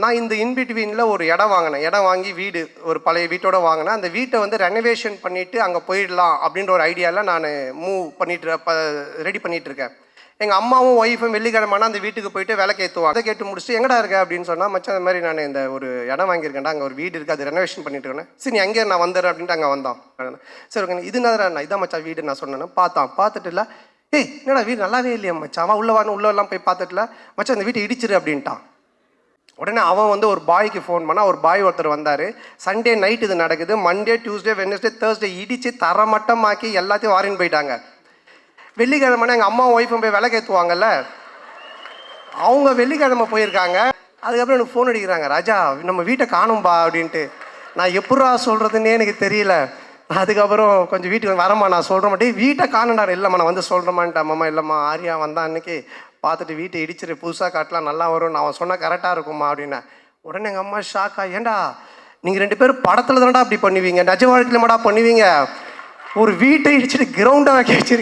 நான் இந்த இன்பிட்வீனில் ஒரு இடம் வாங்கினேன். இடம் வாங்கி வீடு ஒரு பழைய வீட்டோட வாங்கினேன். அந்த வீட்டை வந்து ரெனோவேஷன் பண்ணிவிட்டு அங்கே போயிடலாம் அப்படின்ற ஒரு ஐடியாவில் நான் மூவ் ரெடி பண்ணிகிட்டு இருக்கேன். எங்கள் அம்மாவும் ஒய்ஃபும் வெள்ளிக்கிழமைனா அந்த வீட்டுக்கு போயிட்டு விளக்கு ஏற்றுவாங்க. அதை கேட்டு முடிச்சுட்டு எங்கடா இருக்க அப்படின்னு சொன்னால், மச்சான் அந்த மாதிரி நான் இந்த ஒரு இடம் வாங்கியிருக்கேன்டா, அங்கே ஒரு வீடு இருக்குது, அது ரெனோவேஷன் பண்ணிட்டு இருக்கேன். சரி நீ அங்கே நான் வந்துடுறேன் அப்படின்ட்டு அங்கே வந்தான். சரி ஓகே இது நான் இதான் மச்சான் வீடு நான் சொன்னேன்னா பார்த்துட்டு இல்லை, ஏய் என்னடா வீடு நல்லாவே இல்லையா மச்சான், அவன் உள்ளெல்லாம் போய் பார்த்துட்டுல மச்சான் அந்த வீட்டை இடிச்சிரு அப்படின்ட்டான். உடனே அவன் வந்து ஒரு பாய்க்கு ஃபோன் பண்ணால், ஒரு பாய் ஒருத்தர் வந்தார். சண்டே நைட் இது நடக்குது. மண்டே டியூஸ்டே வெட்னஸ்டே தேர்ஸ்டே இடித்து தரமட்டமாக்கி எல்லாத்தையும் வாரின்னு போயிட்டாங்க. வெள்ளிக்கிழமைனா எங்கள் அம்மா ஒய்ஃபும் போய் விளக்கு ஏற்றுவாங்கல்ல, அவங்க வெள்ளிக்கிழமை போயிருக்காங்க. அதுக்கப்புறம் எனக்கு ஃபோன் அடிக்கிறாங்க, ராஜா நம்ம வீட்டை காணும்பா அப்படின்ட்டு. நான் எப்படா சொல்கிறதுன்னே எனக்கு தெரியல. அதுக்கப்புறம் கொஞ்சம் வீட்டுக்கு வரமா நான் சொல்கிற மாட்டேன், வீட்டை காணுண்டா. இல்லைம்மா நான் வந்து சொல்கிறேம்மான்ட்டேன். அம்மா இல்லைம்மா ஆரியா வந்தான் அன்னைக்கு, பார்த்துட்டு வீட்டை இடிச்சிரு புதுசாக காட்டலாம் நல்லா வரும், நான் அவன் சொன்னால் கரெக்டாக இருக்குமா அப்படின்னேன். உடனே எங்கள் அம்மா ஷாக்கா, ஏண்டா நீங்கள் 2 பேரும் படத்தில் தானடா அப்படி பண்ணுவீங்க, நிஜ வாழ்க்கையில் மாடா பண்ணுவீங்க, ஒரு வீட்டை இடிச்சிட்டு கிரவுண்டாக வைக்க வச்சிருக்கீங்க.